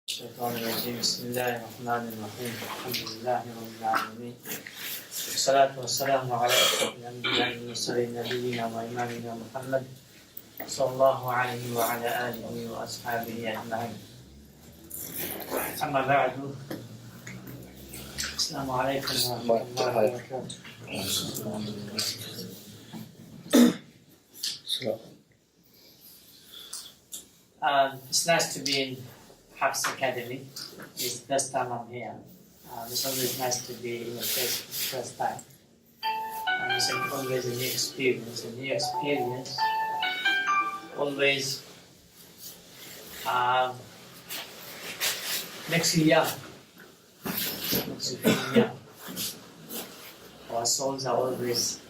الشيطان الرجيم بسم الله الرحمن الرحيم الحمد لله رب العالمين والصلاة والسلام على أشرف الأنبياء والمرسلين نبينا وإمامنا محمد صلى الله عليه وعلى آله وأصحابه أجمعين. أما بعد، السلام عليكم ورحمة الله وبركاته. It's nice to be in Hafs Academy. It's the first time I'm here. It's always nice to be in a place for the first time. And it's always a new experience. A new experience always makes you young. Makes you feel young. Our souls are always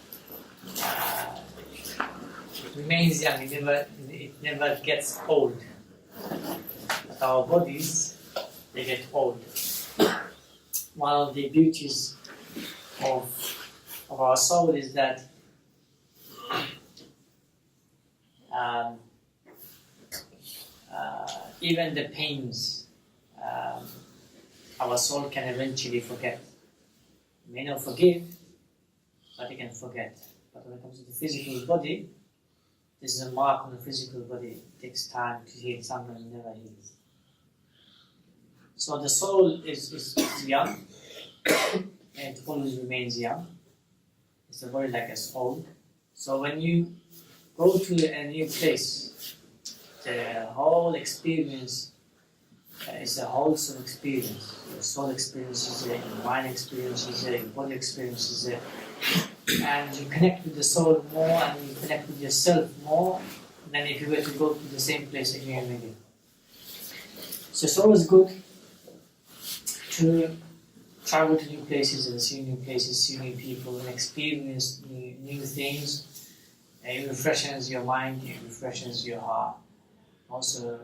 remains young. It never gets old. But our bodies, they get old. One of the beauties of our soul is that even the pains, our soul can eventually forget. It may not forgive, but it can forget. But when it comes to the physical body, this is a mark on the physical body. It takes time to heal. Sometimes it never heals. So the soul is young, and it always remains young. It's a body like it's old. So when you go to a new place, the whole experience is a wholesome experience. Your soul experiences it, your mind experiences it, your body experiences it. And you connect with the soul more and you connect with yourself more than if you were to go to the same place again and again. So it's always good to travel to new places and see new places, see new people, and experience new things. It refreshes your mind, it refreshes your heart. Also,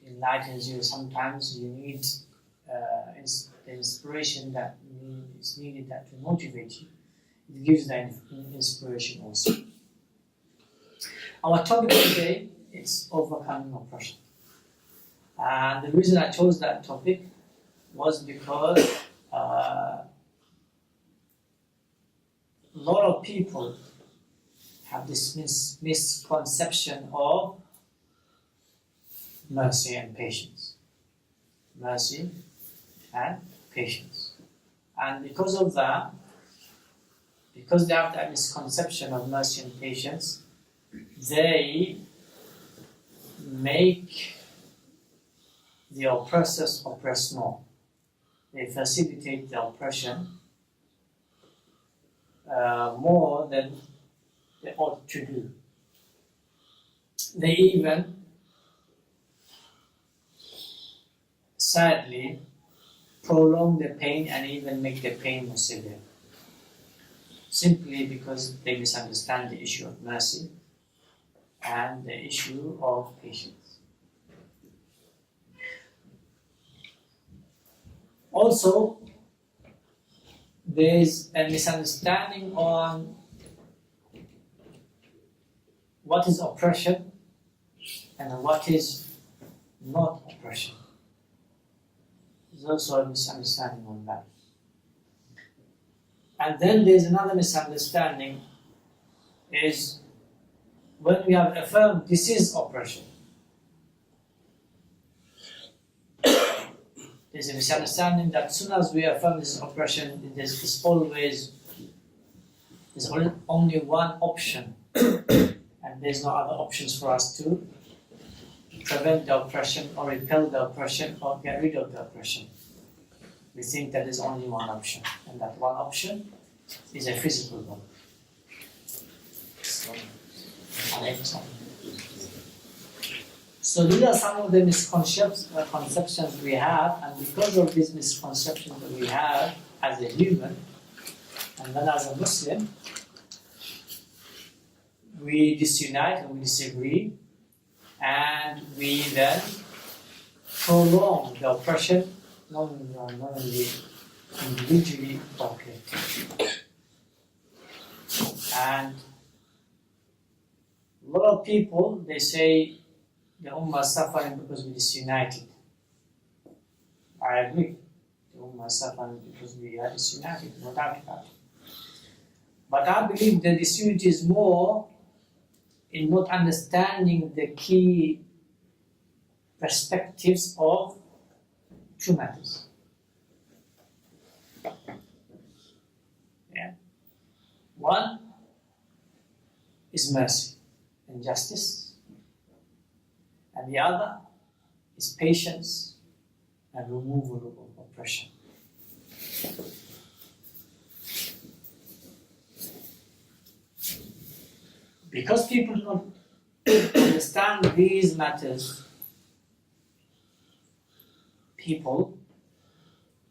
enlightens you. Sometimes you need the inspiration that is needed that to motivate you. It gives that inspiration also. Our topic today is overcoming oppression. And the reason I chose that topic was because a lot of people have this misconception of mercy and patience. Mercy and patience. And because of that, because they have that misconception of mercy and patience, they make the oppressors oppress more. They facilitate the oppression more than they ought to do. They even, sadly, prolong the pain and even make the pain more severe. Simply because they misunderstand the issue of mercy and the issue of patience. Also, there is a misunderstanding on what is oppression and what is not oppression. There's also a misunderstanding on that. And then there's another misunderstanding is when we have affirmed this is oppression. There's a misunderstanding that as soon as we affirm this is oppression, there's only one option, and there's no other options for us to prevent the oppression or repel the oppression or get rid of the oppression. We think that there's only one option, and that one option is a physical one. So these are some of the misconceptions we have, and because of these misconceptions that we have as a human, and then as a Muslim, we disunite and we disagree, and we then prolong the oppression not only individually but collectively. And a lot of people, they say the Ummah is suffering because we disunited. I agree. Myself and because we are disunited, no doubt about it. But I believe the disunity is more in not understanding the key perspectives of two matters. Yeah. One is mercy and justice, and the other is patience and removal of oppression. Because people do not understand these matters, people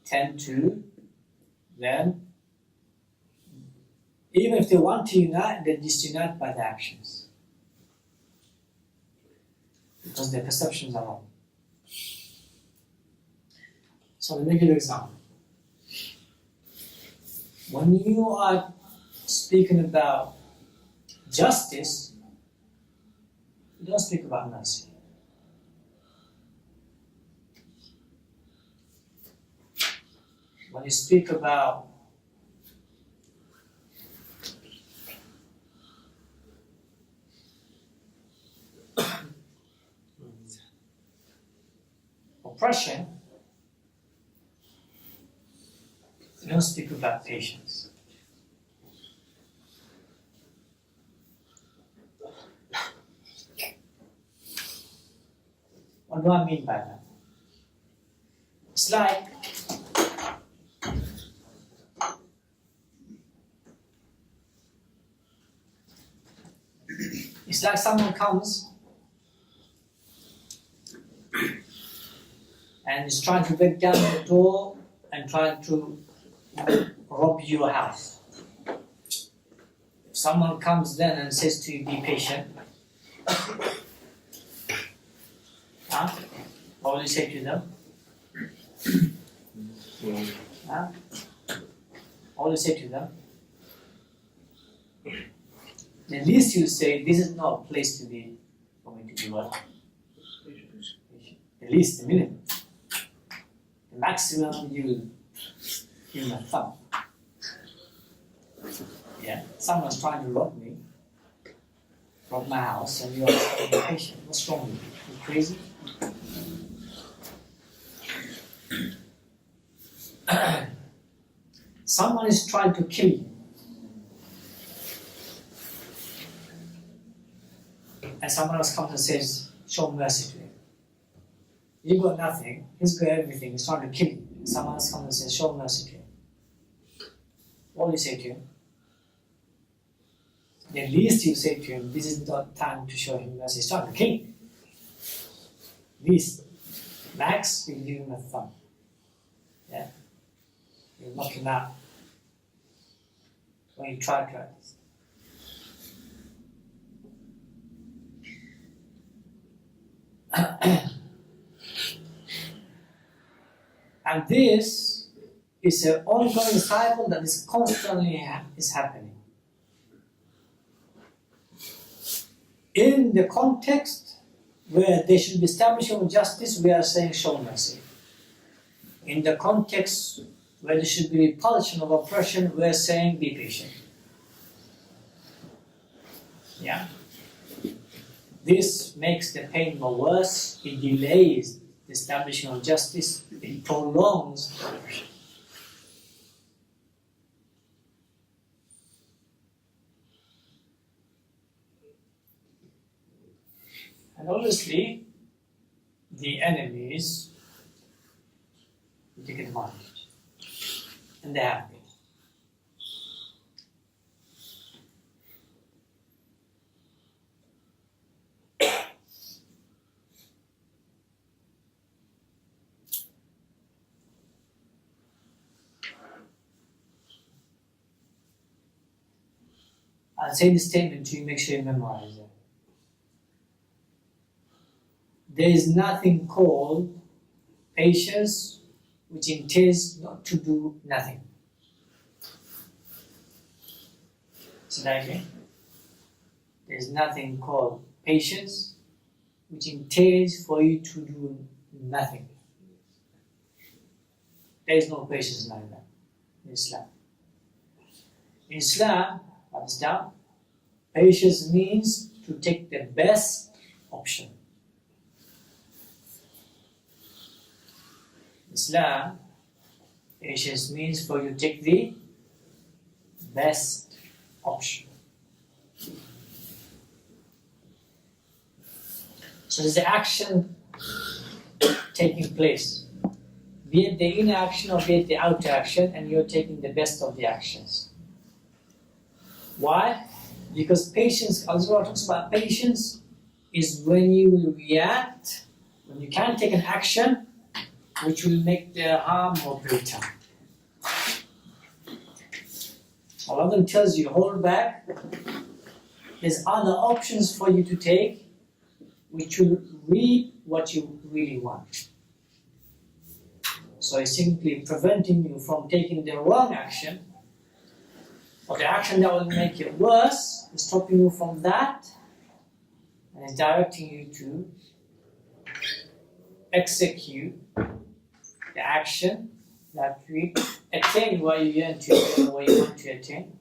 tend to then, even if they want to unite, they disunite by their actions. Because their perceptions are wrong. So let me give you an example. When you are speaking about justice, you don't speak about mercy. When you speak about oppression, you don't speak about patience. What do I mean by that? It's like someone comes and is trying to break down the door and trying to rob your house. If someone comes then and says to you, be patient, what will you say to them? What will you say to them? The least you say, this is not a place to be, for me to be what? The least, the minimum. The maximum you give my thumb. Yeah, someone's trying to rob me, rob my house, and you're patient. What's wrong with you? You crazy? Someone is trying to kill you. And someone else comes and says, show mercy to him. You got nothing, he's got everything, he's trying to kill you. Someone else comes and says, show mercy to him. What do you say to him? The least you say to him, this is not time to show him mercy, he's trying to kill you. Least. Max, you give him a thumb. Yeah? You knock him out. When you try this. And this is an ongoing cycle that is constantly is happening. In the context where there should be establishment of justice, we are saying show mercy. In the context where there should be repulsion of oppression, we are saying be patient. Yeah? This makes the pain more worse, it delays the establishment of justice, it prolongs oppression. And obviously, the enemies take advantage. And they have been. I'll say this statement to you, make sure you memorize it. There is nothing called patience which entails not to do nothing. So that again. There is nothing called patience which entails for you to do nothing. There is no patience like that in Islam. In Islam, understand, patience means to take the best option. Islam, patience means for you to take the best option. So there's the action taking place, be it the inner action or be it the outer action, and you're taking the best of the actions. Why? Because patience, Allah talks about patience, is when you will react, when you can take an action which will make the harm more greater. Allah then tells you, hold back. There's other options for you to take which will reap what you really want. So it's simply preventing you from taking the wrong action, or the action that will make it worse, is stopping you from that, and is directing you to execute the action that will attain what you yearn to attain, what you want to attain,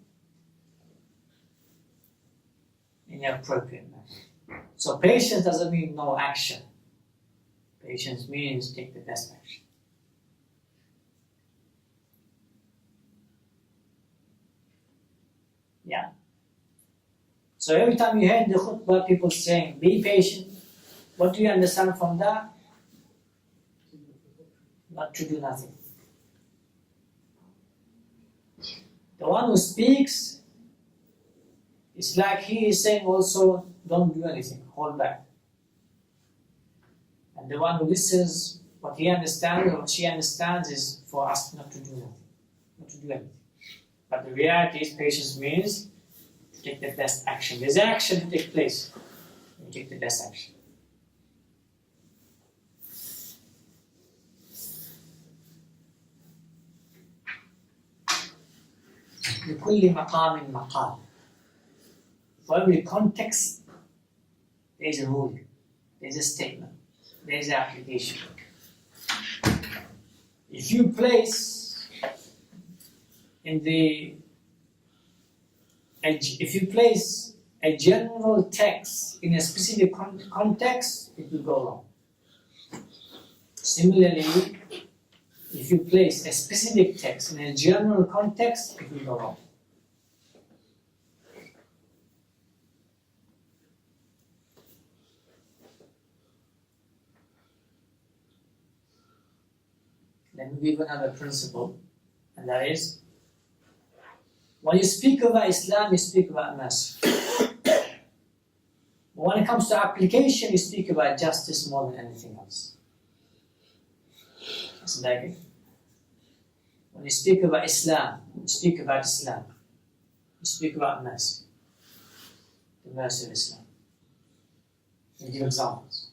in an appropriate manner. So patience doesn't mean no action. Patience means take the best action. Yeah. So every time you hear in the khutbah people saying, be patient, what do you understand from that? Not to do nothing. The one who speaks, it's like he is saying also, don't do anything, hold back. And the one who listens, what he understands or what she understands is for us not to do nothing, not to do anything. But the reality is, patience means to take the best action. There's action to take place. You take the best action. لكل مقام مقال. For every context, there is a rule, there is a statement, there is an application. If you place a general text in a specific context, it will go wrong. Similarly, if you place a specific text in a general context, it will go wrong. Let me give another principle, and that is, when you speak about Islam, you speak about mercy. But when it comes to application, you speak about justice more than anything else. Isn't that good? When you speak about Islam, you speak about Islam. You speak about mercy. The mercy of Islam. I'll give examples.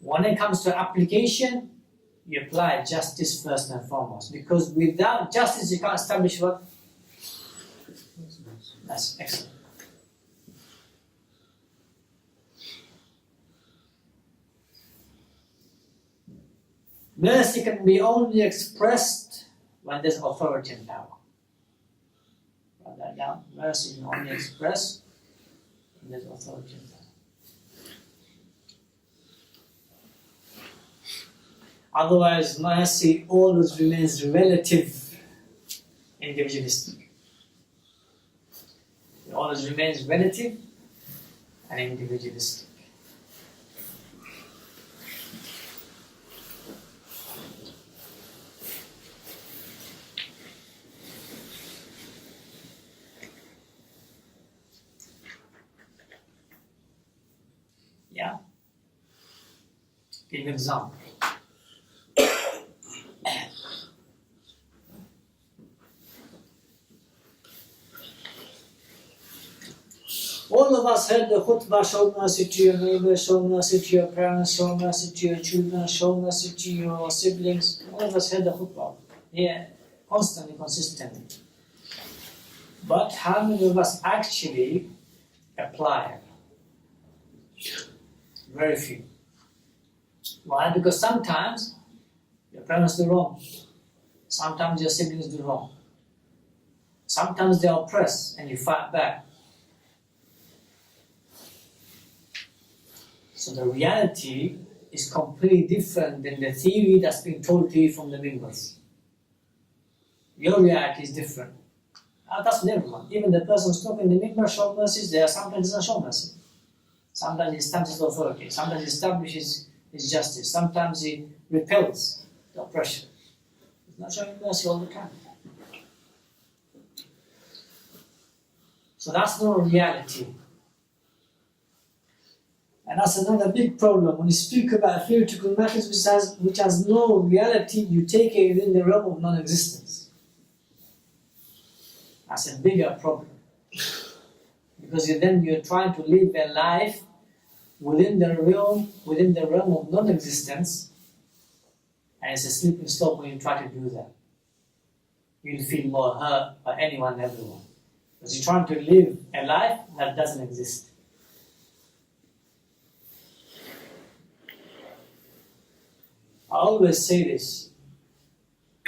When it comes to application, you apply justice first and foremost. Because without justice, you can't establish what? That's excellent. Mercy can be only expressed when there's authority and power. Write that down. Mercy can only expressed when there's authority and power. Otherwise, mercy always remains relative, individualistic. It always remains relative and individualistic. Yeah? Give an example. All of us heard the khutbah, show mercy to your neighbor, show mercy to your parents, show mercy to your children, show mercy to your siblings. All of us heard the khutbah. Yeah, constantly, consistently. But how many of us actually apply it? Very few. Why? Because sometimes your parents do wrong. Sometimes your siblings do wrong. Sometimes they oppress and you fight back. So the reality is completely different than the theory that's been told to you from the minbars. Your reality is different. That's with everyone. Even the person who's talking in the minbar shows mercy, there sometimes doesn't show mercy. Sometimes he establishes authority. Sometimes he establishes his justice. Sometimes he repels the oppression. He's not showing mercy all the time. So that's not reality. And that's another big problem. When you speak about theoretical matters which has no reality, you take it within the realm of non-existence. That's a bigger problem. Because then you're trying to live a life within the realm of non-existence, and it's a slippery slope when you try to do that. You'll feel more hurt by anyone and everyone. Because you're trying to live a life that doesn't exist. I always say this.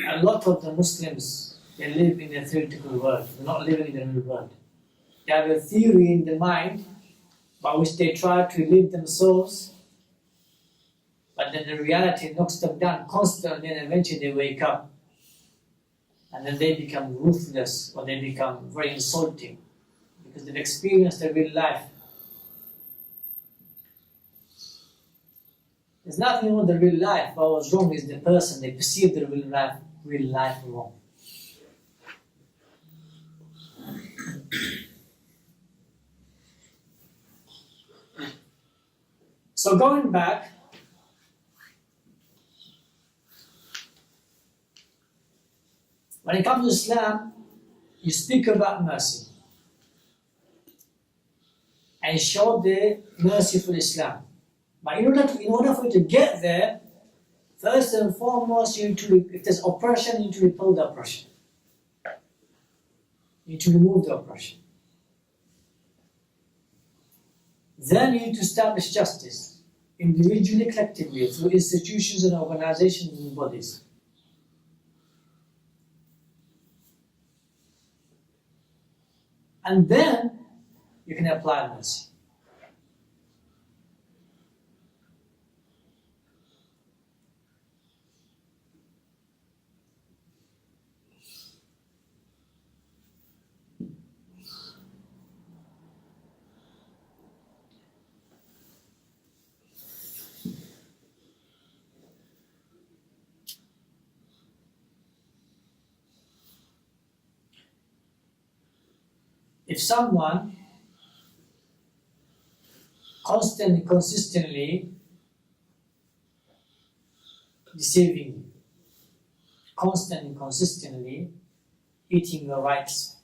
A lot of the Muslims, they live in a theoretical world. They're not living in the real world. They have a theory in the mind by which they try to live themselves, but then the reality knocks them down constantly, and eventually they wake up. And then they become ruthless, or they become very insulting, because they've experienced their real life. There's nothing wrong with the real life, but what's wrong is the person, they perceive the real life wrong. So going back, when it comes to Islam, you speak about mercy and show the merciful Islam. But in order for you to get there, first and foremost, if there's oppression, you need to repel the oppression. You need to remove the oppression. Then you need to establish justice, individually, collectively, through institutions and organizations and bodies. And then you can apply mercy. If someone consistently deceiving you, consistently eating your rights,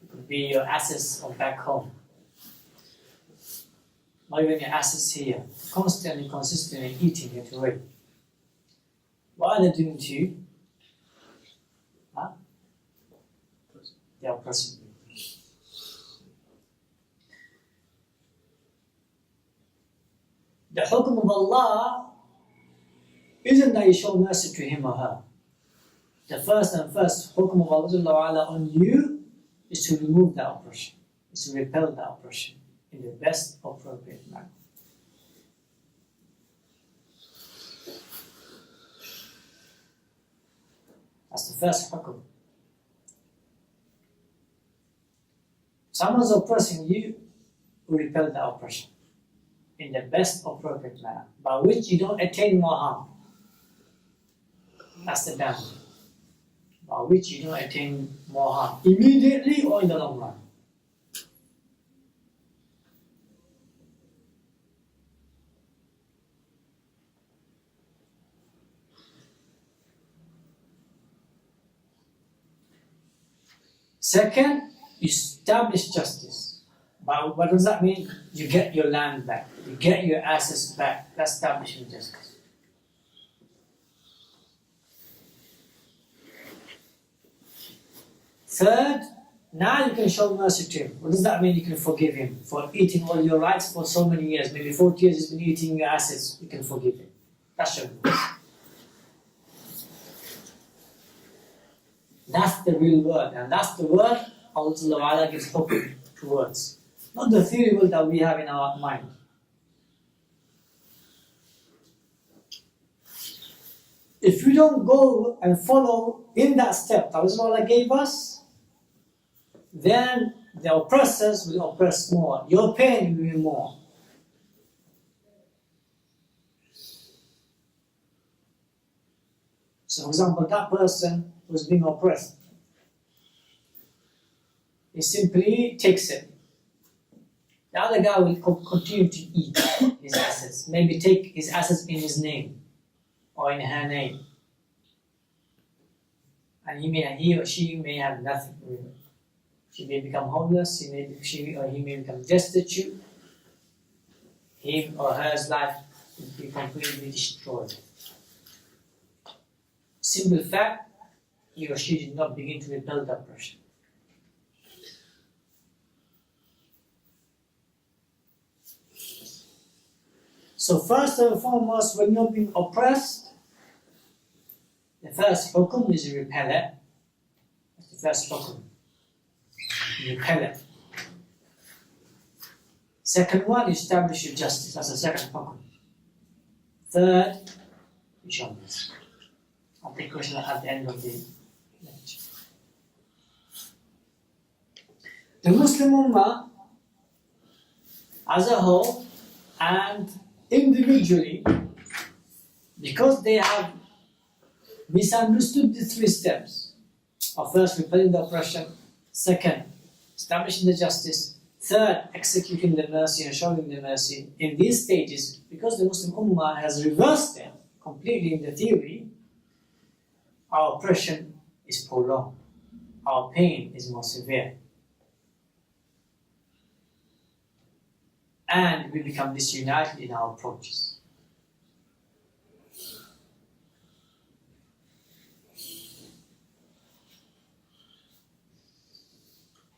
it could be your assets from back home, or even your assets here, consistently eating it away. What are they doing to you? They are oppressing you. The hukum of Allah isn't that you show mercy to him or her. The first hukum of Allah on you is to remove that oppression, is to repel that oppression in the best appropriate manner. That's the first hukum. Someone's oppressing you, we repel that oppression in the best appropriate manner, by which you don't attain more harm. That's the boundary. By which you don't attain more harm, immediately or in the long run. Second, establish justice. But what does that mean? You get your land back. You get your assets back. That's establishing justice. Third, now you can show mercy to him. What does that mean? You can forgive him for eating all your rights for so many years. Maybe 40 years he's been eating your assets. You can forgive him. That's showing mercy. That's the real word, and that's the word Allah gives hukm towards. Not the theory world that we have in our mind. If we don't go and follow in that step that Allah gave us, then the oppressors will oppress more. Your pain will be more. So, for example, that person who's being oppressed, he simply takes it. The other guy will continue to eat his assets, maybe take his assets in his name or in her name. And he or she may have nothing with it. She may become homeless, he may become destitute. Him or her life will be completely destroyed. Simple fact, he or she did not begin to rebuild that oppression. So first and foremost, when you're being oppressed, the first hukum is repel it. That's the first hukum. Repel it. Second one, establish your justice. That's the second hukum. Third, you show this. I'll take question at the end of the lecture. The Muslim Ummah as a whole and individually, because they have misunderstood the three steps of first, repelling the oppression, second, establishing the justice, third, executing the mercy and showing the mercy. In these stages, because the Muslim Ummah has reversed them completely in the theory, our oppression is prolonged, our pain is more severe, and we become disunited in our approaches.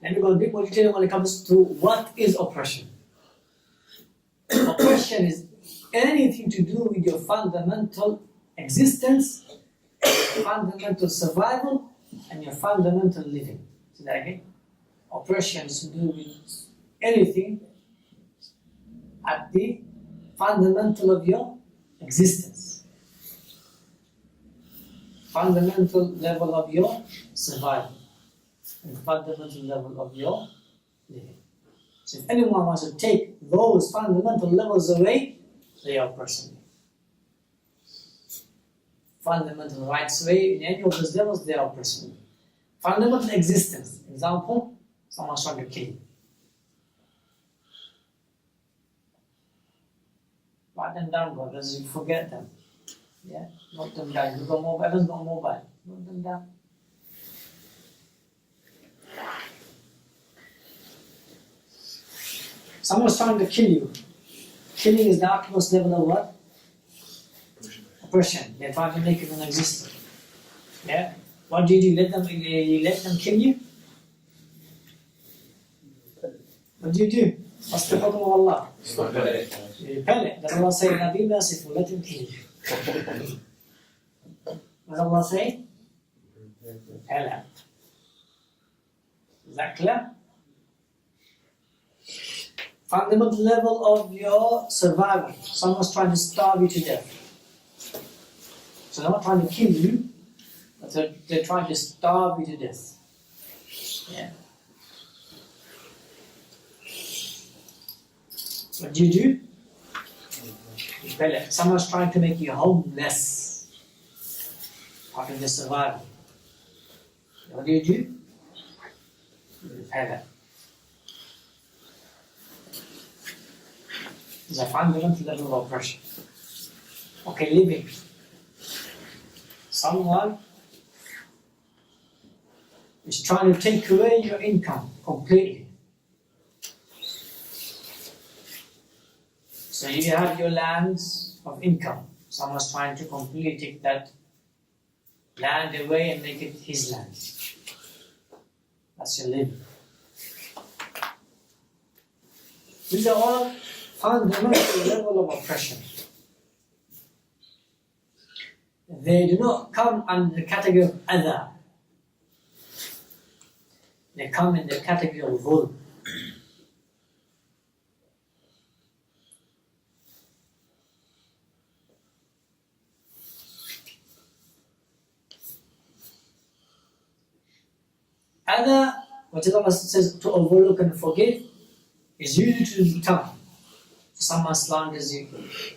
Let me go a bit more detail when it comes to what is oppression. Oppression is anything to do with your fundamental existence, fundamental survival, and your fundamental living. So that again, oppression is to do with anything at the fundamental of your existence, fundamental level of your survival, and fundamental level of your living. So if anyone wants to take those fundamental levels away, they are oppressing you. Fundamental rights away, in any of those levels, they are oppressing you. Fundamental existence, example, someone's trying to kill you. Write them down, brothers, you forget them. Yeah? Note them down. You've got mobile, everyone's got a mobile. Note them down. Someone's trying to kill you. Killing is the utmost level of what? Oppression. They're trying to make you non-existent. Yeah? What do? You let them kill you? What do? What's the hukum of Allah? You repel it. Does Allah say, "Now be merciful, let him kill you"? What does Allah say? Repel it. Is that clear? Fundamental level of your survival. Someone's trying to starve you to death. So they're not trying to kill you, but they're trying to starve you to death. Yeah. What do? Repel it. Someone's trying to make you homeless. Part of the survival. What do? Repel it. It's a fundamental level of oppression. Okay, living. Someone is trying to take away your income completely. So you have your lands of income. Someone's trying to completely take that land away and make it his land. That's your living. These are all fundamental level of oppression. They do not come under the category of adha. they come in the category of dhulm. Other, what Allah says to overlook and forgive, is usually to the tongue. Someone slanders you,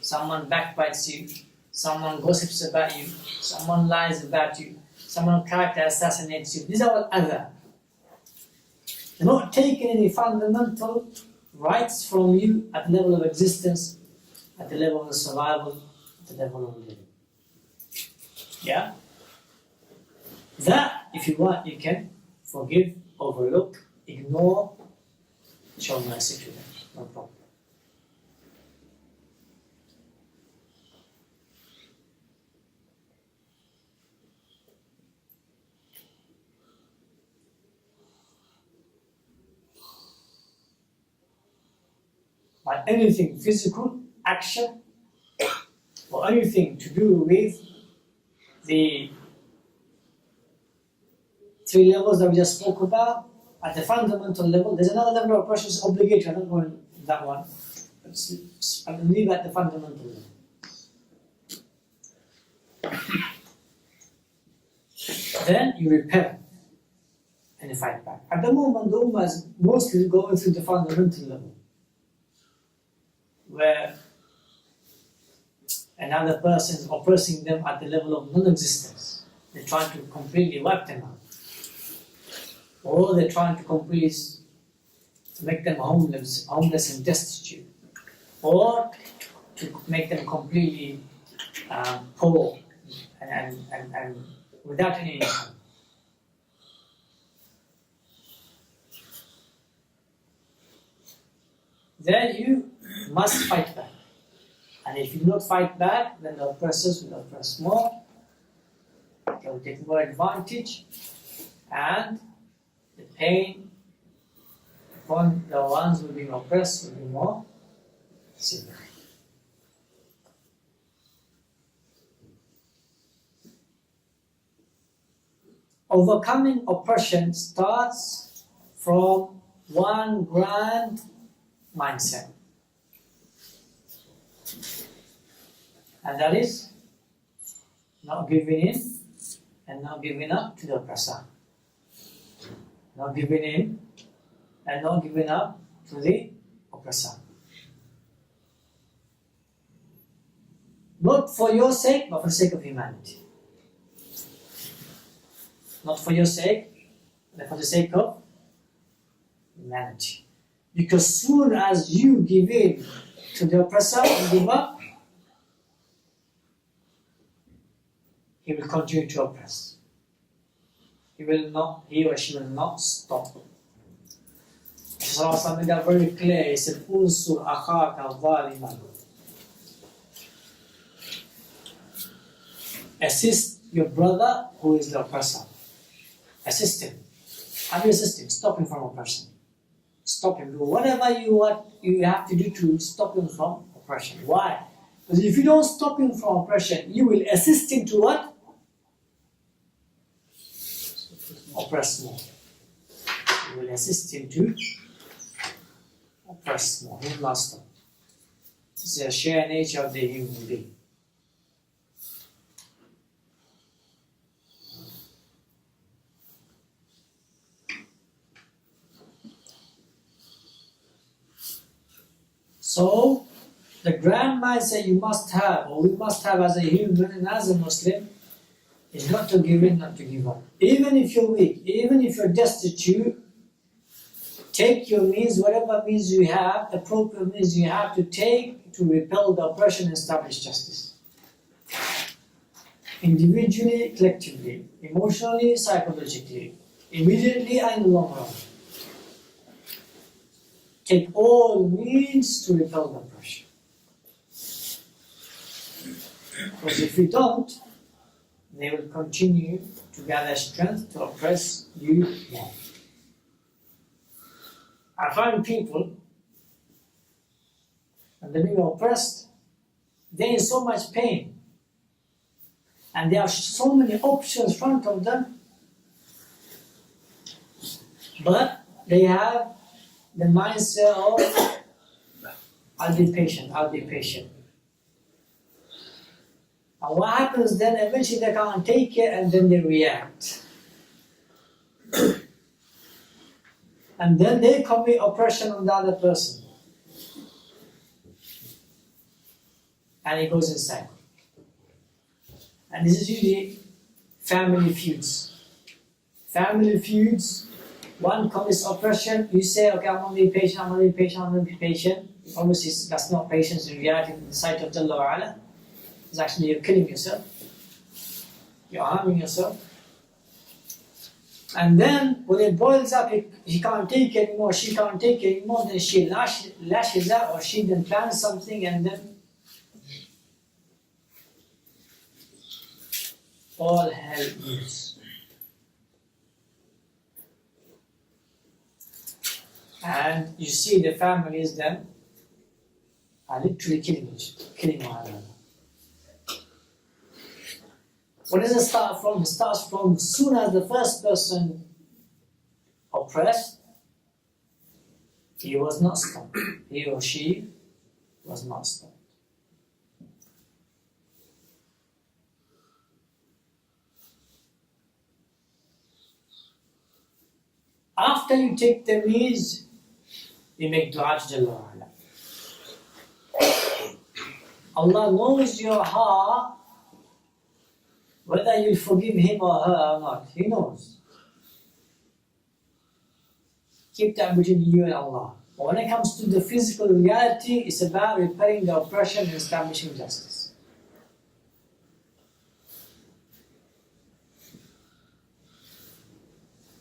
someone backbites you, someone gossips about you, someone lies about you, someone character assassinates you. These are all other. They're not taking any fundamental rights from you at the level of existence, at the level of survival, at the level of living. Yeah? That, if you want, you can forgive, overlook, ignore, show mercy to them. No problem. But anything physical, action, or anything to do with the three levels that we just spoke about, at the fundamental level, there's another level of oppression is obligatory. I'm not going to that one. I will leave at the fundamental level. Then you repel and you fight back. At the moment, the Ummah is mostly going through the fundamental level, where another person is oppressing them at the level of non-existence. They're trying to completely wipe them out. Or they're trying to completely make them homeless and destitute. Or to make them completely poor and without any income. Then you must fight back. And if you do not fight back, then the oppressors will oppress more. They will take more advantage, and the pain upon the ones who are being oppressed will be more severe. Overcoming oppression starts from one grand mindset. And that is not giving in and not giving up to the oppressor. Not giving in and not giving up to the oppressor. Not for your sake, but for the sake of humanity. Not for your sake, but for the sake of humanity. Because soon as you give in to the oppressor and give up, he will continue to oppress. He or she will not stop. Rasulullah made that very clear. He said, "Unsur akhaka zaliman." Assist your brother who is the oppressor. Assist him. How do you assist him? Stop him from oppression. Stop him. Do whatever you have to do to stop him from oppression. Why? Because if you don't stop him from oppression, you will assist him to what? Oppress more. You will assist him to oppress more. He will not stop. It's a sheer nature of the human being. So, the grand mindset you must have, or we must have as a human and as a Muslim, is not to give in, not to give up. Even if you're weak, even if you're destitute, take your means, whatever means you have, appropriate means you have to take to repel the oppression and establish justice. Individually, collectively, emotionally, psychologically, immediately and in the long run. Take all means to repel the oppression. Because if you don't, they will continue to gather strength to oppress you more. I find people, when they're being oppressed, they're in so much pain. And there are so many options in front of them. But they have the mindset of, I'll be patient, I'll be patient. And what happens then, eventually they can't take it and then they react. And then they commit oppression on the other person. And it goes inside. And this is usually family feuds. Family feuds, one commits oppression, you say, okay, I'm going to be patient, I'm going to be patient, I'm going to be patient. Obviously, that's not patience in reality in the sight of Jalla wa Ala. It's actually you're killing yourself. You're harming yourself. And then, when it boils up, he can't take it anymore, she can't take it anymore, then she lashes out, or she then plans something, and then all hell loose. And you see the families then are literally killing one another. Where does it start from? It starts from as soon as the first person oppressed, he was not stopped. He or she was not stopped. After you take the means, you make dua to Jalla wa Ala. Allah knows your heart, whether you forgive him or her or not. He knows. Keep that between you and Allah. But when it comes to the physical reality, it's about repairing the oppression and establishing justice.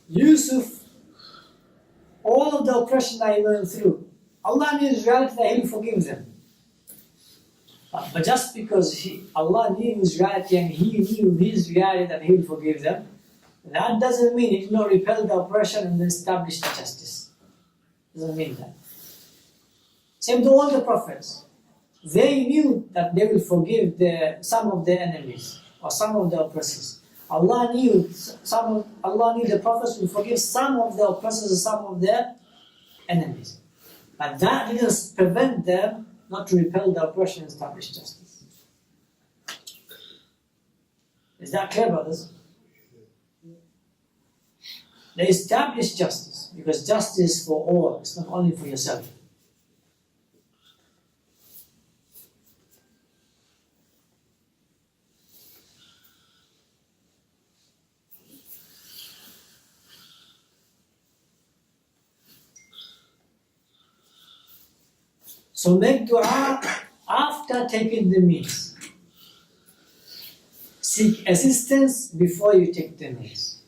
Yusuf, all of the oppression that he went through, Allah knew his reality that he will forgive them. But just because Allah knew his reality and he knew his reality that he will forgive them, that doesn't mean he did not repel the oppression and establish the justice. Doesn't mean that. Same to all the prophets. They knew that they will forgive some of their enemies or some of the oppressors. Allah knew the prophets will forgive some of the oppressors and some of their enemies. But that didn't prevent them not to repel the oppression and establish justice. Is that clear, brothers? They establish justice because justice is for all, it's not only for yourself. So make dua after taking the means. Seek assistance before you take the means.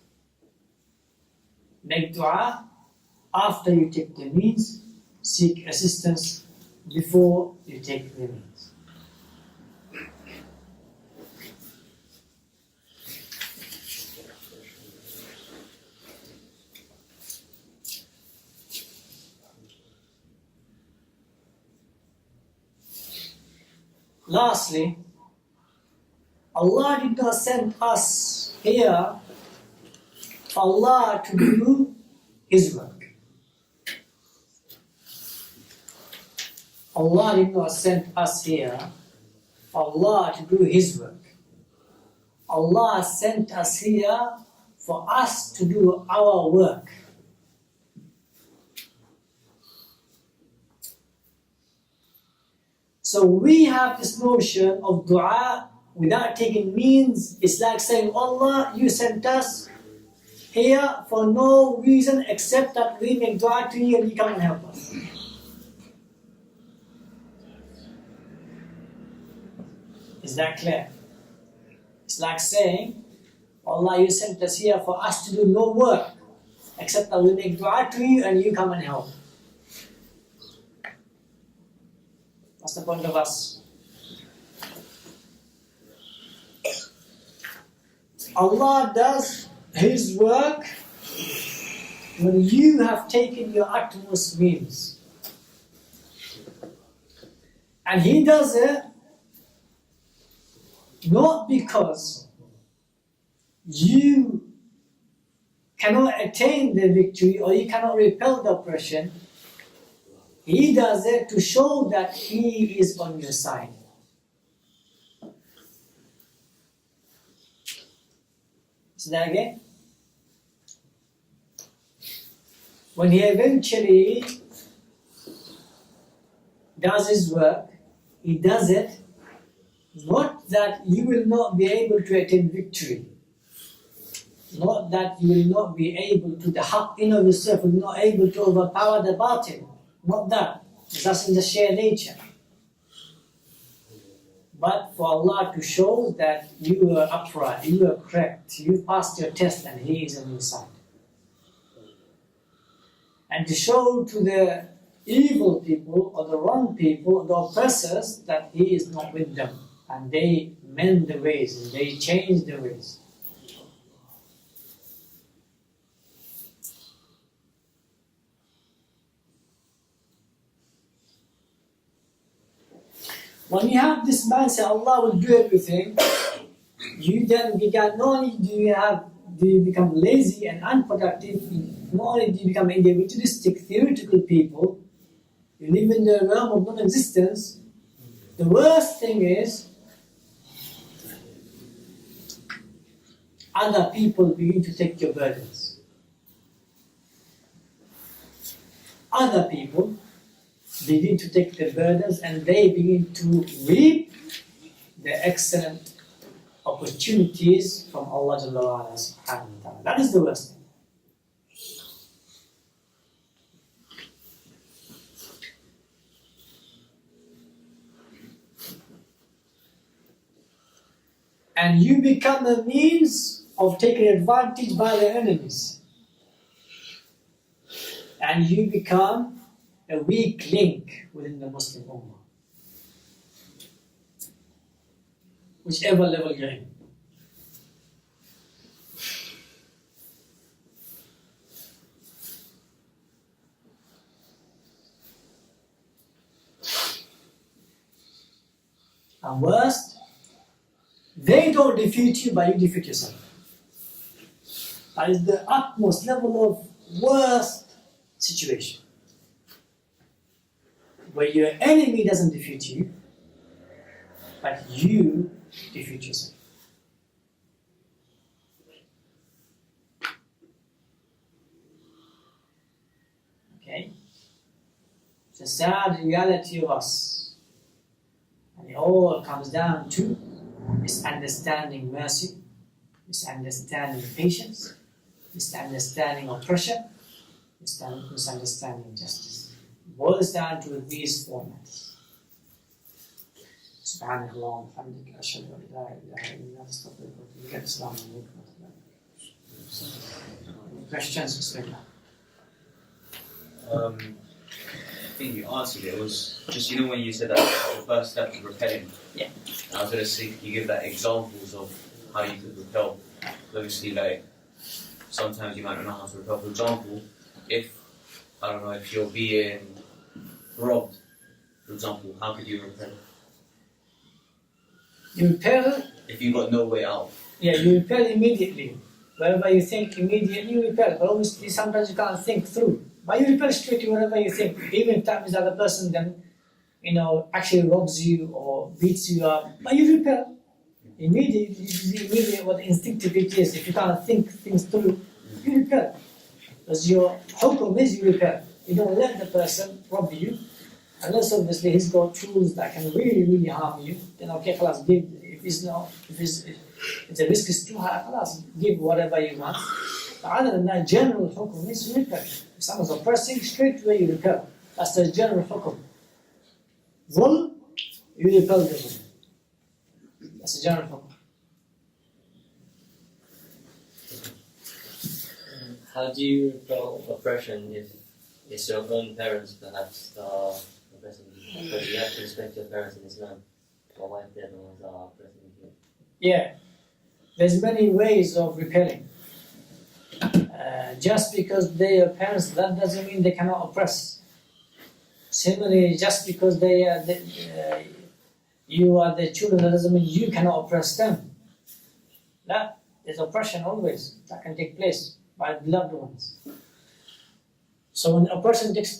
Make dua after you take the means. Seek assistance before you take the means. Lastly, Allah did not send us here for Allah to do His work. Allah did not send us here for Allah to do His work. Allah sent us here for us to do our work. So we have this notion of dua without taking means. It's like saying, Allah, you sent us here for no reason except that we make dua to you and you come and help us. Is that clear? It's like saying, Allah, you sent us here for us to do no work except that we make dua to you and you come and help. What's the point of us? Allah does His work when you have taken your utmost means. And He does it not because you cannot attain the victory or he cannot repel the oppression, he does it to show that he is on your side. Say that again. When he eventually does his work, he does it not that you will not be able to attain victory, not that you will not be able to, the haqq in of yourself will not able to overpower the batil, not that, that's in the sheer nature. But for Allah to show that you are upright, you are correct, you passed your test and He is on your side. And to show to the evil people or the wrong people, the oppressors, that He is not with them. And they mend the ways, and they change the ways. When you have this mindset, Allah will do everything, you then become, not only do you become lazy and unproductive, not only do you become individualistic, theoretical people, you live in the realm of non-existence. The worst thing is, other people begin to take your burdens. Other people begin to take the burdens and they begin to reap the excellent opportunities from Allah subhanahu wa ta'ala. That is the worst thing. And you become a means of taking advantage by the enemies. And you become a weak link within the Muslim Ummah. Whichever level you're in. And worst, they don't defeat you, but you defeat yourself. That is the utmost level of worst situation. Where your enemy doesn't defeat you, but you defeat yourself. Okay? It's a sad reality of us. And it all comes down to misunderstanding mercy, misunderstanding patience, misunderstanding oppression, misunderstanding justice. Boils down to these formats. سبحانك اللهم وبحمدك أشهد أن لا إله إلا أنت أستغفرك وأتوب إليك. السلام عليكم ورحمة الله. Questions, Bismillah. I think you answered it. It was just, when you said that the first step is repelling. Yeah. I was going to see, could you give that examples of how you could repel? Obviously, sometimes you might not know how to repel. For example, if you're being robbed, for example, how could you repel? You repel? If you got no way out. Yeah, you repel immediately. Wherever you think, immediately you repel. But obviously, sometimes you can't think through. But you repel straight to whatever you think. Even if that means that the person then, actually robs you or beats you up. But you repel. Immediately what instinctive it is. If you can't think things through, you repel. Because your hukum is you repel. You don't let the person rob you. Unless obviously he's got tools that can really, really harm you. Then okay, khalas, give. If the risk is too high, khalas, give whatever you want. But other than that, general hukum is you repel. If someone's oppressing, straight away you repel. That's the general hukum. Zulm, you repel the zulm. That's the general hukum. How do you repel oppression if it's your own parents perhaps are oppressing you? Because you have to respect your parents in Islam. Or wife, they're the ones that are oppressing you. Yeah, there's many ways of repelling. Just because they are parents, that doesn't mean they cannot oppress. Similarly, just because you are their children, that doesn't mean you cannot oppress them. There's oppression always that can take place. by beloved ones. So when a person takes place